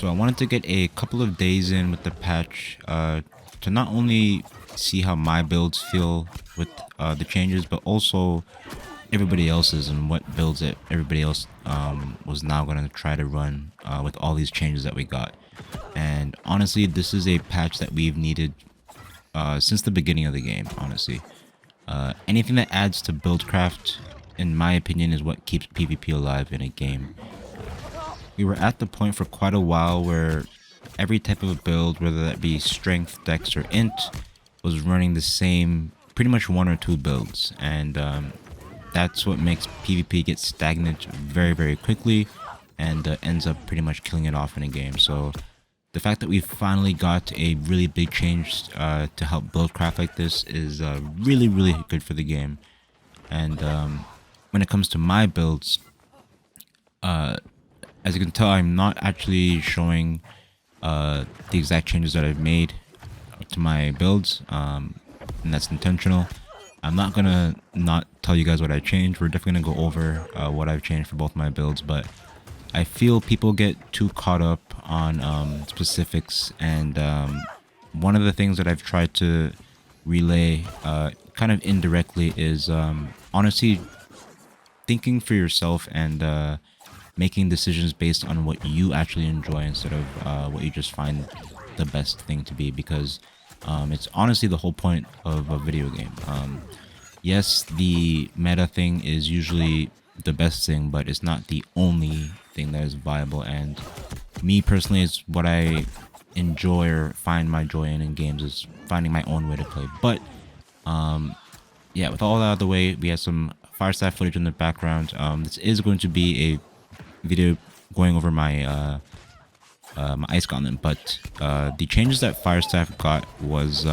So I wanted to get a couple of days in with the patch to not only see how my builds feel with the changes, but also everybody else's and what builds that everybody else was now going to try to run with all these changes that we got. And honestly, this is a patch that we've needed since the beginning of the game, honestly. Anything that adds to buildcraft, in my opinion, is what keeps PvP alive in a game. We were at the point for quite a while where every type of build, whether that be strength, dex, or int, was running the same, pretty much one or two builds. And that's what makes PvP get stagnant very, very quickly and ends up pretty much killing it off in a game. So the fact that we finally got a really big change to help buildcraft like this is really, really good for the game. And when it comes to my builds, as you can tell, I'm not actually showing the exact changes that I've made to my builds, and that's intentional. I'm not gonna not tell you guys what I changed. We're definitely gonna go over what I've changed for both my builds, but I feel people get too caught up on specifics, and one of the things that I've tried to relay kind of indirectly is honestly thinking for yourself and making decisions based on what you actually enjoy instead of what you just find the best thing to be, because it's honestly the whole point of a video game. Yes, the meta thing is usually the best thing, but it's not the only thing that is viable, and me personally, it's what I enjoy or find my joy in games, is finding my own way to play. But yeah, with all that out of the way, we have some Firestaff footage in the background. This is going to be a video going over my my ice gauntlet, but the changes that Firestaff got was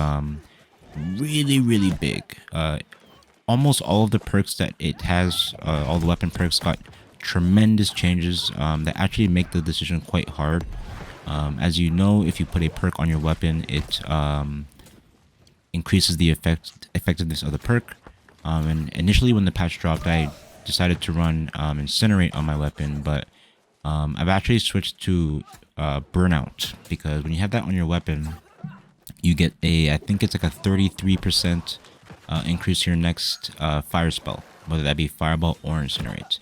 really, really big. Almost all of the perks that it has, all the weapon perks, got tremendous changes that actually make the decision quite hard. As you know, if you put a perk on your weapon, it increases the effectiveness of the perk. And initially when the patch dropped, I decided to run Incinerate on my weapon, but I've actually switched to Burnout, because when you have that on your weapon, you get I think it's like a 33% increase to your next fire spell, whether that be Fireball or Incinerate.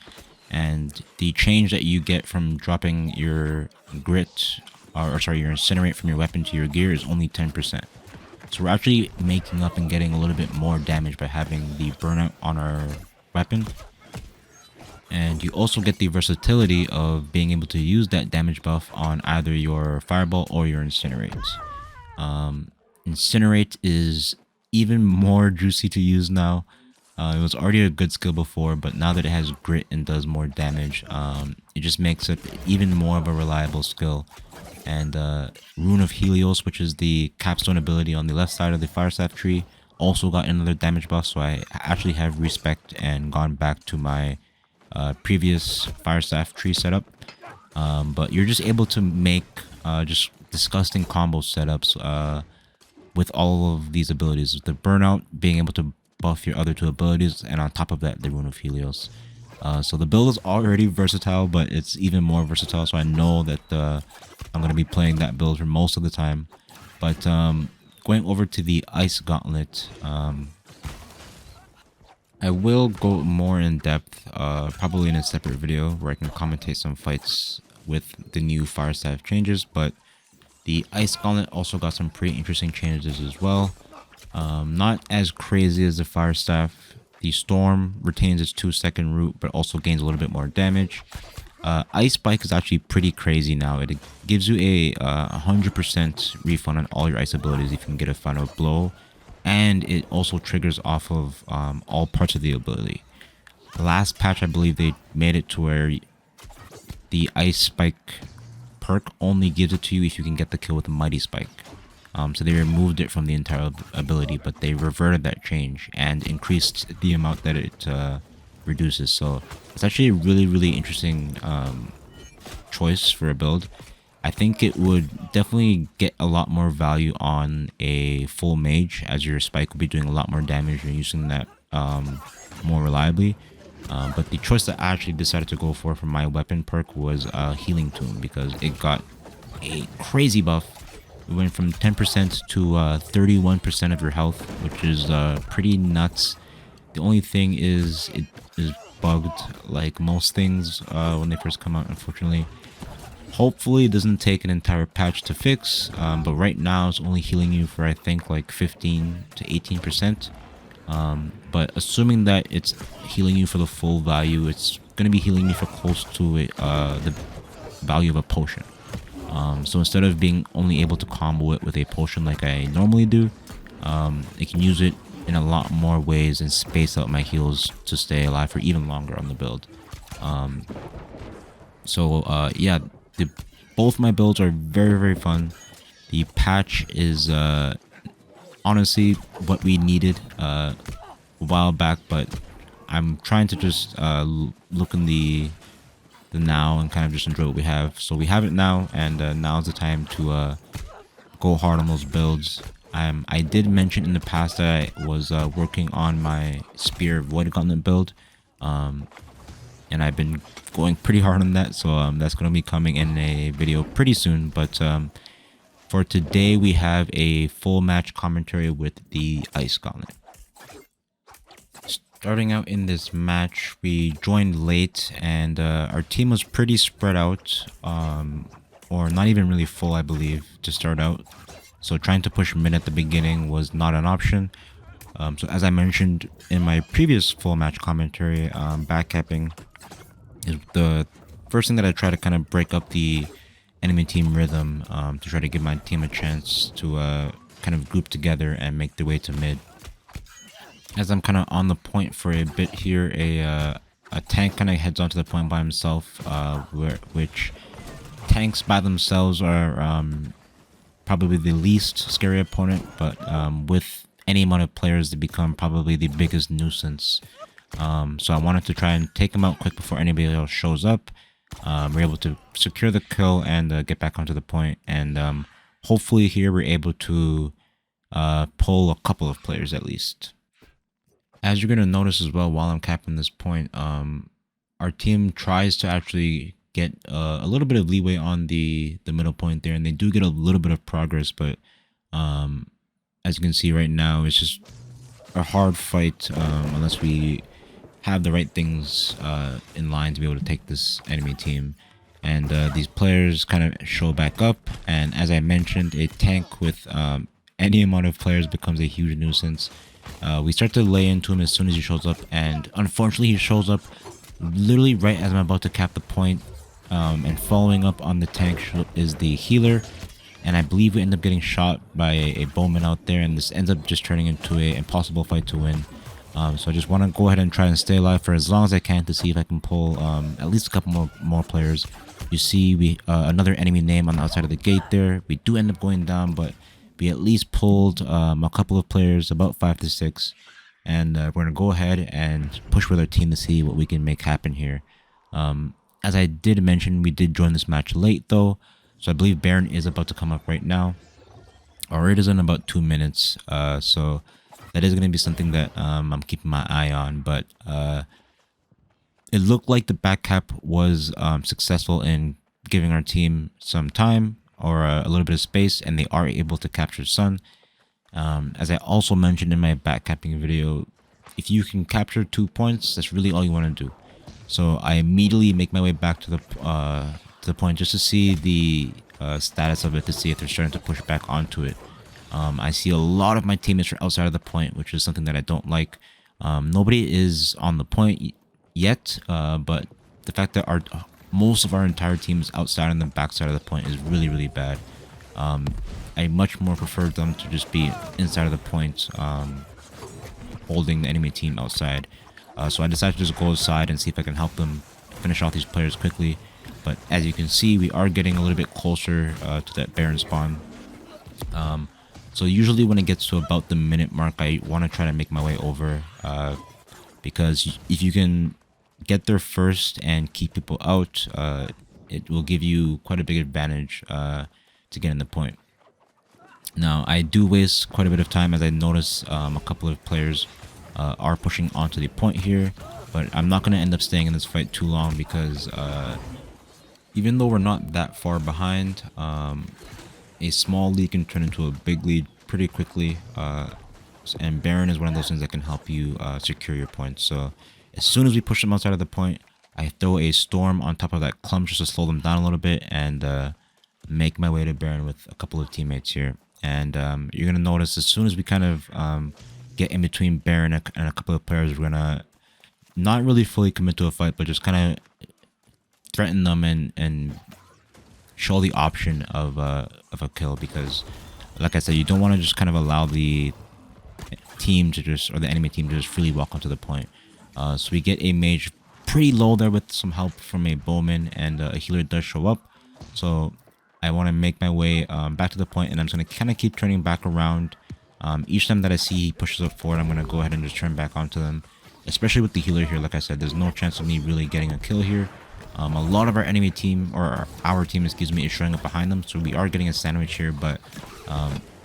And the change that you get from dropping your grit, or sorry, your Incinerate from your weapon to your gear is only 10%. So we're actually making up and getting a little bit more damage by having the Burnout on our weapon. And you also get the versatility of being able to use that damage buff on either your Fireball or your Incinerate. Incinerate is even more juicy to use now. It was already a good skill before, but now that it has grit and does more damage, it just makes it even more of a reliable skill. And Rune of Helios, which is the capstone ability on the left side of the Firestaff tree, also got another damage buff, so I actually have respect and gone back to my previous Firestaff tree setup. But you're just able to make just disgusting combo setups with all of these abilities. The Burnout being able to buff your other two abilities, and on top of that, the Rune of Helios. So the build is already versatile, but it's even more versatile, so I know that I'm going to be playing that build for most of the time. But going over to the Ice Gauntlet, I will go more in depth, probably in a separate video where I can commentate some fights with the new Firestaff changes, but the Ice Gauntlet also got some pretty interesting changes as well. Not as crazy as the Firestaff. The Storm retains its 2-second root, but also gains a little bit more damage. Ice Spike is actually pretty crazy now. It gives you a 100% refund on all your ice abilities if you can get a final blow, and it also triggers off of all parts of the ability. The last patch, I believe they made it to where the Ice Spike perk only gives it to you if you can get the kill with a Mighty Spike. So they removed it from the entire ability, but they reverted that change and increased the amount that it reduces. So it's actually a really, really interesting choice for a build. I think it would definitely get a lot more value on a full mage, as your spike will be doing a lot more damage and using that more reliably. But the choice that I actually decided to go for my weapon perk was Healing Tomb, because it got a crazy buff. We went from 10% to 31% of your health, which is pretty nuts. The only thing is it is bugged like most things when they first come out, unfortunately. Hopefully it doesn't take an entire patch to fix, but right now it's only healing you for I think like 15 to 18%. But assuming that it's healing you for the full value, it's going to be healing you for close to the value of a potion. So instead of being only able to combo it with a potion like I normally do, I can use it in a lot more ways and space out my heals to stay alive for even longer on the build. Yeah, both my builds are very fun. The patch is honestly what we needed a while back, but I'm trying to just look in the now and kind of just enjoy what we have. So we have it now, and now's the time to go hard on those builds. I did mention in the past that I was working on my Spear Void Gauntlet build, and I've been going pretty hard on that, so that's going to be coming in a video pretty soon. But for today, we have a full match commentary with the Ice Gauntlet. Starting out in this match, we joined late, and our team was pretty spread out, or not even really full, I believe, to start out. So trying to push mid at the beginning was not an option. So as I mentioned in my previous full match commentary, backcapping is the first thing that I try to kind of break up the enemy team rhythm, to try to give my team a chance to kind of group together and make their way to mid. As I'm kind of on the point for a bit here, a tank kind of heads onto the point by himself, which tanks by themselves are probably the least scary opponent, but with any amount of players, they become probably the biggest nuisance. So I wanted to try and take him out quick before anybody else shows up. We're able to secure the kill and get back onto the point, and hopefully here we're able to pull a couple of players at least. As you're going to notice as well while I'm capping this point, our team tries to actually get a little bit of leeway on the middle point there, and they do get a little bit of progress, but as you can see right now, it's just a hard fight unless we have the right things in line to be able to take this enemy team. And these players kind of show back up, and as I mentioned, a tank with any amount of players becomes a huge nuisance. We start to lay into him as soon as he shows up, and unfortunately he shows up literally right as I'm about to cap the point, and following up on the tank is the healer, and I believe we end up getting shot by a bowman out there, and this ends up just turning into an impossible fight to win. So I just want to go ahead and try and stay alive for as long as I can to see if I can pull at least a couple more players. You see we another enemy name on the outside of the gate there. We do end up going down, but we at least pulled a couple of players, about 5 to 6, and we're going to go ahead and push with our team to see what we can make happen here. As I did mention, we did join this match late though, so I believe Baron is about to come up right now, or it is in about 2 minutes, so that is going to be something that I'm keeping my eye on. But it looked like the back cap was successful in giving our team some time, or a little bit of space, and they are able to capture Sun. As I also mentioned in my backcapping video, if you can capture 2 points, that's really all you want to do. So I immediately make my way back to the point just to see the status of it, to see if they're starting to push back onto it. I see a lot of my teammates are outside of the point, which is something that I don't like. Nobody is on the point yet, but the fact that most of our entire team is outside on the backside of the point is really bad. I much more prefer them to just be inside of the point, holding the enemy team outside. So I decided to just go aside and see if I can help them finish off these players quickly. But as you can see, we are getting a little bit closer to that Baron spawn. So usually when it gets to about the minute mark, I want to try to make my way over, because if you can get there first and keep people out, it will give you quite a big advantage to get in the point. Now, I do waste quite a bit of time, as I notice a couple of players are pushing onto the point here, but I'm not going to end up staying in this fight too long, because even though we're not that far behind, a small lead can turn into a big lead pretty quickly. And Baron is one of those things that can help you secure your points. So as soon as we push them outside of the point, I throw a storm on top of that clump just to slow them down a little bit and make my way to Baron with a couple of teammates here. And you're going to notice as soon as we kind of get in between Baron and a couple of players, we're going to not really fully commit to a fight, but just kind of threaten them and show the option of a kill. Because like I said, you don't want to just kind of allow the team to just, or the enemy team to just freely walk onto the point. So we get a mage pretty low there with some help from a bowman, and a healer does show up. So I want to make my way back to the point, and I'm just going to kind of keep turning back around. Each time that I see he pushes up forward, I'm going to go ahead and just turn back onto them. Especially with the healer here, like I said, there's no chance of me really getting a kill here. A lot of our enemy team, or our team, excuse me, is showing up behind them, so we are getting a sandwich here, but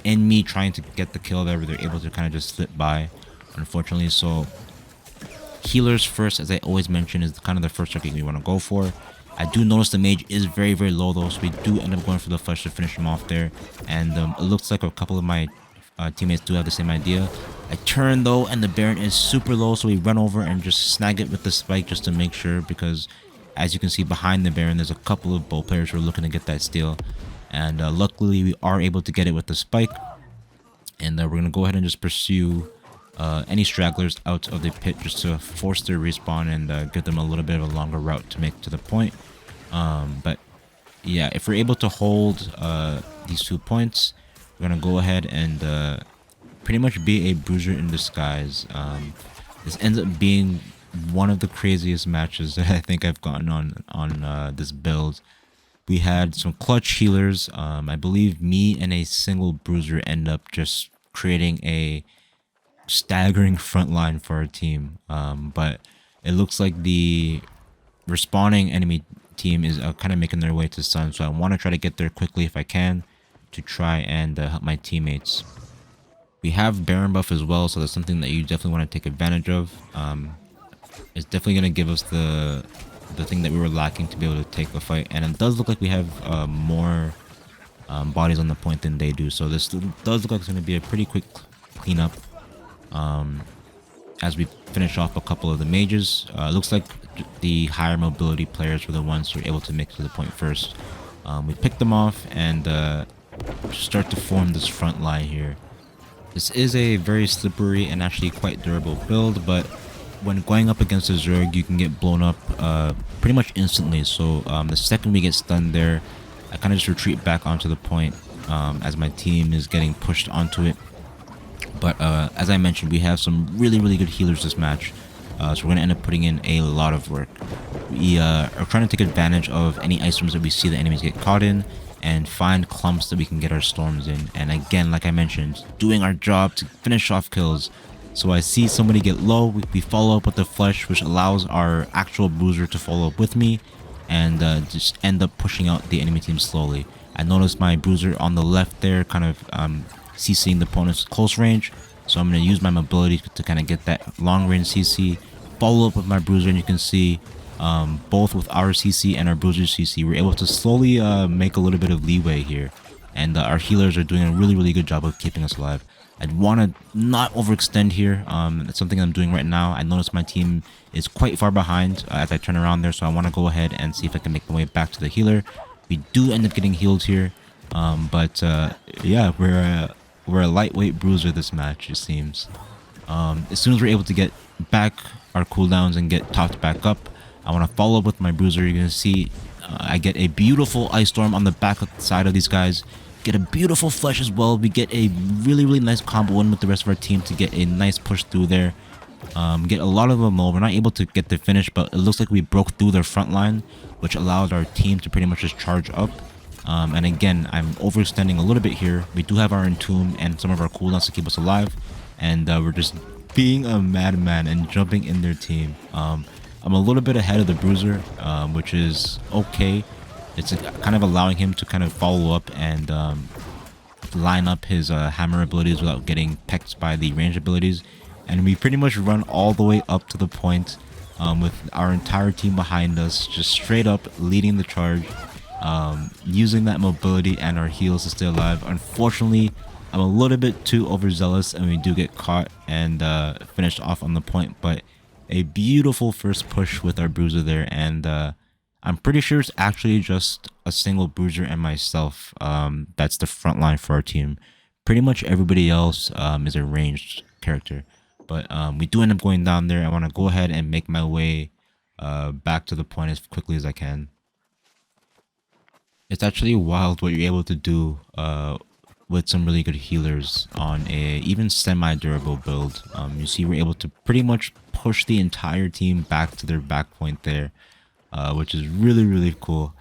in me trying to get the kill there, they're able to kind of just slip by, unfortunately. So healers first, as I always mention, is kind of the first target we want to go for. I do notice the mage is very, very low though, so we do end up going for the flush to finish him off there. And it looks like a couple of my teammates do have the same idea. I turn though, and the Baron is super low, so we run over and just snag it with the spike just to make sure, because as you can see behind the Baron, there's a couple of bow players who are looking to get that steal. And luckily we are able to get it with the spike. And we're going to go ahead and just pursue any stragglers out of the pit just to force their respawn and give them a little bit of a longer route to make to the point. But yeah, if we're able to hold these 2 points, we're going to go ahead and pretty much be a Bruiser in disguise. This ends up being one of the craziest matches that I think I've gotten on this build. We had some clutch healers. I believe me and a single Bruiser end up just creating a staggering front line for our team. But it looks like the respawning enemy team is kind of making their way to Sun, so I want to try to get there quickly if I can to try and help my teammates. We have Baron buff as well, so that's something that you definitely want to take advantage of. It's definitely going to give us the thing that we were lacking to be able to take the fight, and it does look like we have more bodies on the point than they do, so this does look like it's going to be a pretty quick cleanup as we finish off a couple of the mages. Looks like the higher mobility players were the ones who were able to make it to the point first. We picked them off and start to form this front line here. This is a very slippery and actually quite durable build, but when going up against a Zerg, you can get blown up pretty much instantly. So the second we get stunned there, I kind of just retreat back onto the point as my team is getting pushed onto it. But as I mentioned, we have some really, really good healers this match. So we're going to end up putting in a lot of work. We are trying to take advantage of any ice storms that we see the enemies get caught in, and find clumps that we can get our storms in. And again, like I mentioned, doing our job to finish off kills. So I see somebody get low, we follow up with the flesh, which allows our actual Bruiser to follow up with me and just end up pushing out the enemy team slowly. I noticed my Bruiser on the left there kind of CCing the opponent's close range, so I'm going to use my mobility to kind of get that long range CC, follow up with my Bruiser, and you can see both with our CC and our Bruiser CC, we're able to slowly make a little bit of leeway here, and our healers are doing a really, really good job of keeping us alive. I'd want to not overextend here. That's something I'm doing right now. I notice my team is quite far behind as I turn around there, so I want to go ahead and see if I can make my way back to the healer. We do end up getting healed here, but yeah, we're a lightweight Bruiser this match, it seems. As soon as we're able to get back our cooldowns and get topped back up, I want to follow up with my Bruiser. You're going to see I get a beautiful Ice Storm on the back side of these guys. Get a beautiful flesh as well. We get a really, really nice combo in with the rest of our team to get a nice push through there. Get a lot of them low. We're not able to get the finish, but it looks like we broke through their front line, which allowed our team to pretty much just charge up. And again, I'm overextending a little bit here. We do have our Entomb and some of our cooldowns to keep us alive, and we're just being a madman and jumping in their team. I'm a little bit ahead of the Bruiser, which is okay. It's kind of allowing him to kind of follow up and line up his hammer abilities without getting pecked by the range abilities. And we pretty much run all the way up to the point with our entire team behind us, just straight up leading the charge, using that mobility and our heals to stay alive. Unfortunately, I'm a little bit too overzealous and we do get caught and finished off on the point, but a beautiful first push with our Bruiser there, and I'm pretty sure it's actually just a single Bruiser and myself. That's the front line for our team. Pretty much everybody else is a ranged character. But we do end up going down there. I want to go ahead and make my way back to the point as quickly as I can. It's actually wild what you're able to do with some really good healers on a even semi-durable build. You see we're able to pretty much push the entire team back to their back point there, which is really cool.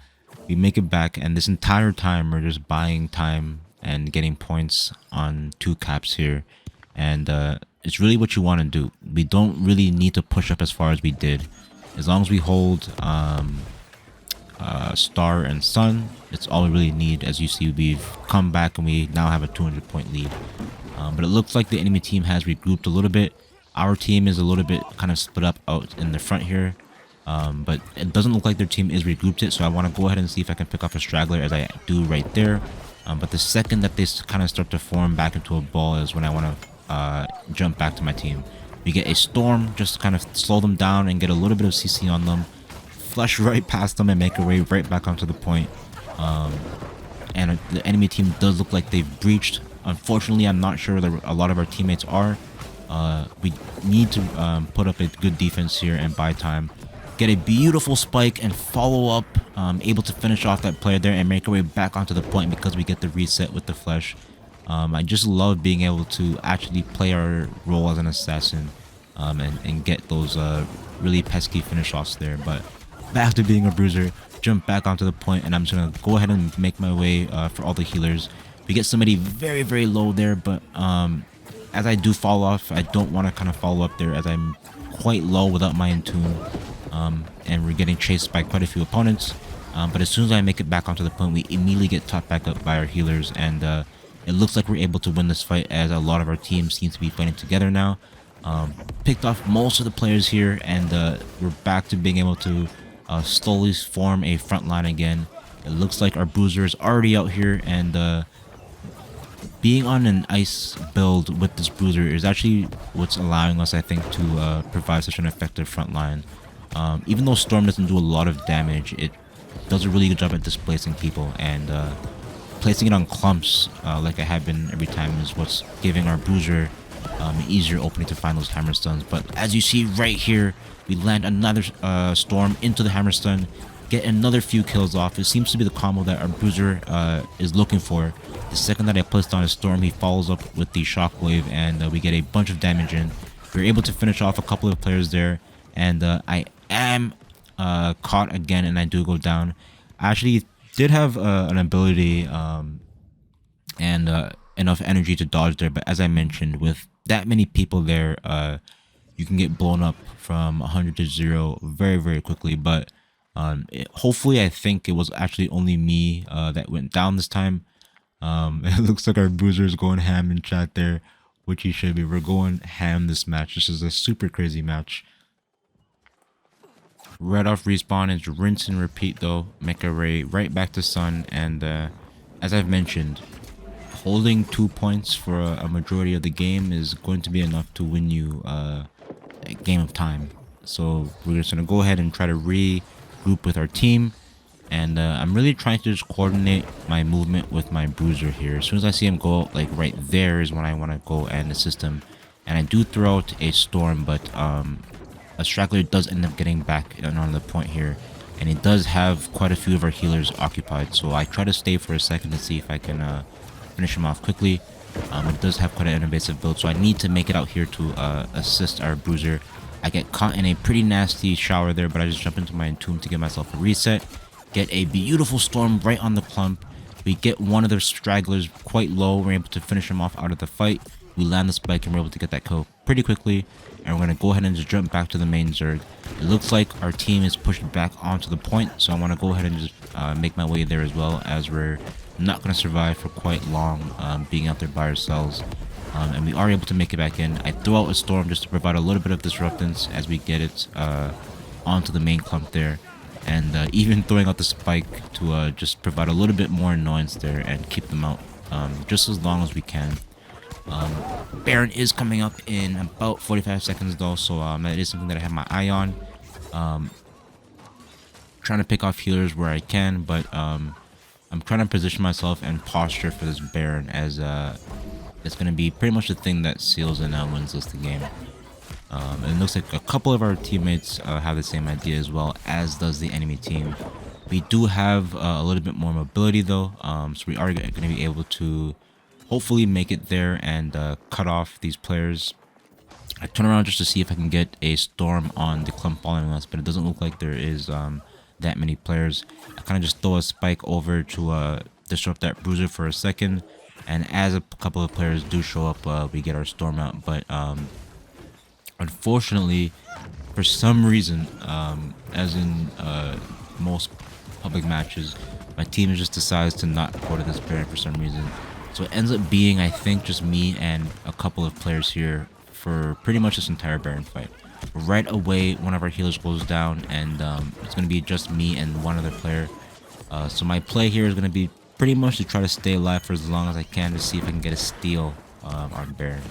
We make it back, and this entire time we're just buying time and getting points on 2 caps here, and it's really what you want to do. We don't really need to push up as far as we did. As long as we hold Star and Sun, it's all we really need. As you see, we've come back and we now have a 200-point lead. But it looks like the enemy team has regrouped a little bit. Our team is a little bit kind of split up out in the front here. But it doesn't look like their team is regrouped it, so I want to go ahead and see if I can pick off a straggler, as I do right there. But the second that they kind of start to form back into a ball is when I want to jump back to my team. We get a storm just to kind of slow them down and get a little bit of CC on them, flush right past them and make our way right back onto the point. And the enemy team does look like they've breached. Unfortunately, I'm not sure that a lot of our teammates are. We need to put up a good defense here and buy time. Get a beautiful spike and follow up, able to finish off that player there and make our way back onto the point because we get the reset with the flesh. I just love being able to actually play our role as an assassin and get those really pesky finish offs there. But back to being a Bruiser, jump back onto the point, and I'm just going to go ahead and make my way for all the healers. We get somebody very low there, but as I do fall off, I don't want to kind of follow up there as I'm quite low without my Intune. And we're getting chased by quite a few opponents. But as soon as I make it back onto the point, we immediately get topped back up by our healers, and it looks like we're able to win this fight as a lot of our teams seem to be fighting together now. Picked off most of the players here, and we're back to being able to slowly form a front line again. It looks like our Bruiser is already out here, and being on an ice build with this Bruiser is actually what's allowing us, I think, to provide such an effective front line. Even though Storm doesn't do a lot of damage, it does a really good job at displacing people, and placing it on clumps like I have been every time is what's giving our Bruiser an easier opening to find those hammer stuns. But as you see right here, we land another Storm into the hammer stun, get another few kills off. It seems to be the combo that our Bruiser is looking for. The second that I placed on a Storm, he follows up with the shockwave, and we get a bunch of damage in. We're able to finish off a couple of players there, and I am caught again, and I do go down. I actually did have an ability and enough energy to dodge there, but as I mentioned, with that many people there, you can get blown up from 100 to 0 very quickly. But hopefully, I think it was actually only me that went down this time. It looks like our Bruiser is going ham in chat there, which he should be. We're going ham this match. This is a super crazy match. Right off respawn is rinse and repeat though. Make our way right back to Sun, and as I've mentioned, holding 2 points for a majority of the game is going to be enough to win you a game of time. So we're just going to go ahead and try to regroup with our team, and I'm really trying to just coordinate my movement with my Bruiser here. As soon as I see him go like right there is when I want to go and assist him, and I do throw out a Storm, but a straggler does end up getting back on the point here, and it does have quite a few of our healers occupied, so I try to stay for a second to see if I can finish him off quickly. It does have quite an invasive build, so I need to make it out here to assist our Bruiser. I get caught in a pretty nasty shower there, but I just jump into my Entomb to give myself a reset. Get a beautiful Storm right on the clump. We get one of the stragglers quite low. We're able to finish him off out of the fight. We land the spike and we're able to get that kill pretty quickly. And we're going to go ahead and just jump back to the main Zerg. It looks like our team is pushed back onto the point, so I want to go ahead and just make my way there as well, as we're not going to survive for quite long being out there by ourselves. and we are able to make it back in. I throw out a storm just to provide a little bit of disruptance as we get it onto the main clump there, and even throwing out the spike to just provide a little bit more annoyance there and keep them out just as long as we can. Baron is coming up in about 45 seconds though, so that is something that I have my eye on. Trying to pick off healers where I can, but I'm trying to position myself and posture for this Baron, as it's going to be pretty much the thing that seals and wins us the game. And it looks like a couple of our teammates have the same idea as well, as does the enemy team. We do have a little bit more mobility though, so we are going to be able to hopefully make it there and cut off these players. I turn around just to see if I can get a storm on the clump following us, but it doesn't look like there is that many players. I kind of just throw a spike over to disrupt that Bruiser for a second, and as a couple of players do show up, we get our storm out. But unfortunately, for some reason, as in most public matches, my team just decides to not go to this Baron for some reason. So it ends up being, I think, just me and a couple of players here for pretty much this entire Baron fight. Right away, one of our healers goes down, and it's going to be just me and one other player. So my play here is going to be pretty much to try to stay alive for as long as I can to see if I can get a steal on Baron.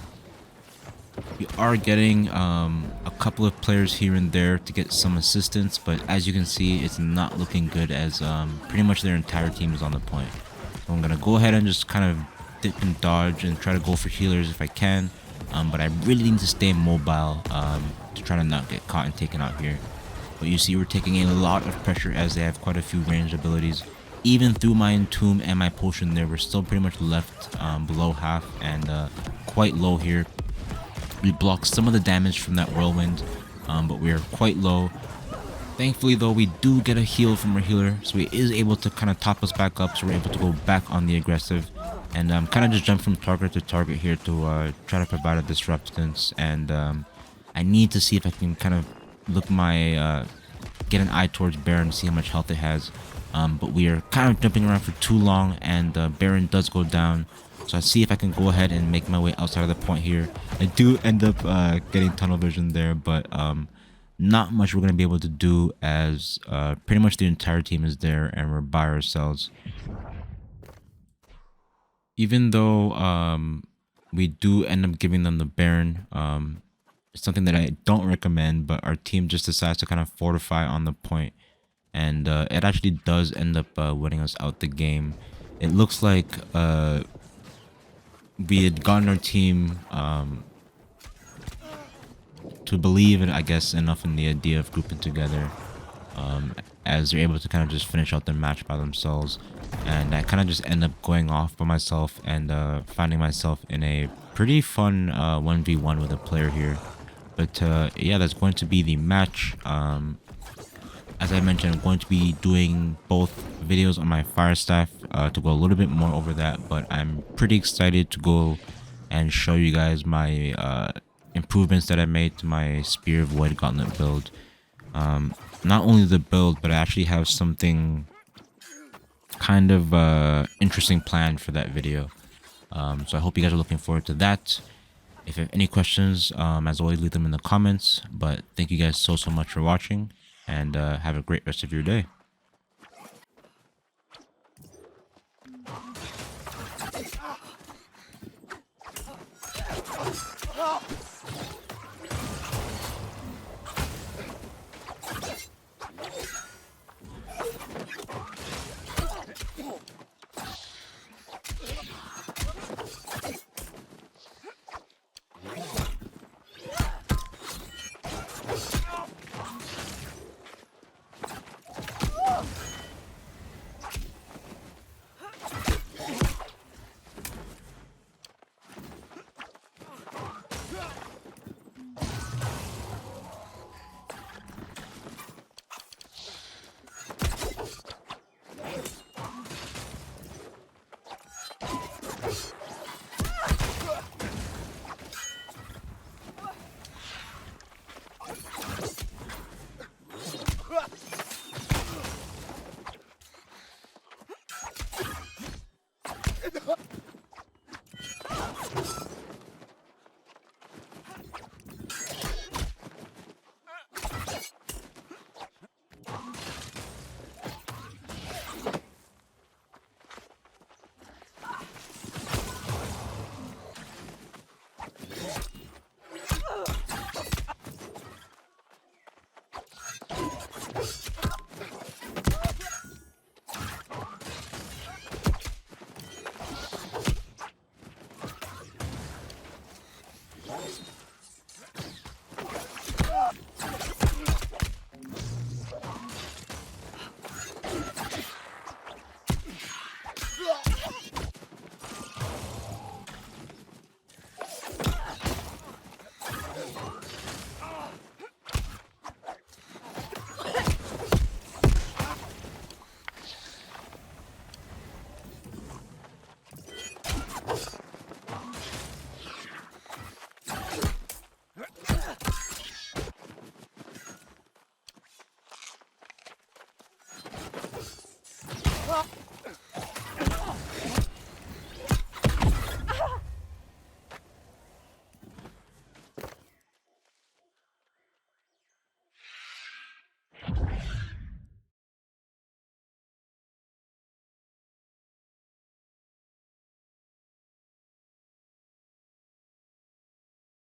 We are getting a couple of players here and there to get some assistance, but as you can see, it's not looking good, as pretty much their entire team is on the point. So I'm going to go ahead and just kind of dip and dodge and try to go for healers if I can, but I really need to stay mobile to try to not get caught and taken out here. But you see, we're taking a lot of pressure as they have quite a few ranged abilities. Even through my Entomb and my potion there, we're still pretty much left below half and quite low here. We blocked some of the damage from that whirlwind, but we are quite low. Thankfully though, we do get a heal from our healer, so he is able to kind of top us back up, so we're able to go back on the aggressive. And kind of just jump from target to target here to try to provide a disruptance. And I need to see if I can kind of look my get an eye towards Baron to see how much health it has. But we are kind of jumping around for too long, and Baron does go down. So I see if I can go ahead and make my way outside of the point here. I do end up getting tunnel vision there, but not much we're going to be able to do, as pretty much the entire team is there and we're by ourselves. Even though we do end up giving them the Baron, it's something that I don't recommend, but our team just decides to kind of fortify on the point, and it actually does end up winning us out the game. It looks like we had gotten our team to believe, I guess, enough in the idea of grouping together, as they're able to kind of just finish out their match by themselves. And I kind of just end up going off by myself and finding myself in a pretty fun 1v1 with a player here. But yeah, that's going to be the match. As I mentioned, I'm going to be doing both videos on my fire staff to go a little bit more over that, but I'm pretty excited to go and show you guys my improvements that I made to my Spear of Void Gauntlet build. Not only the build, but I actually have something kind of interesting planned for that video. So I hope you guys are looking forward to that. If you have any questions, as always, leave them in the comments. But thank you guys so much for watching, and have a great rest of your day.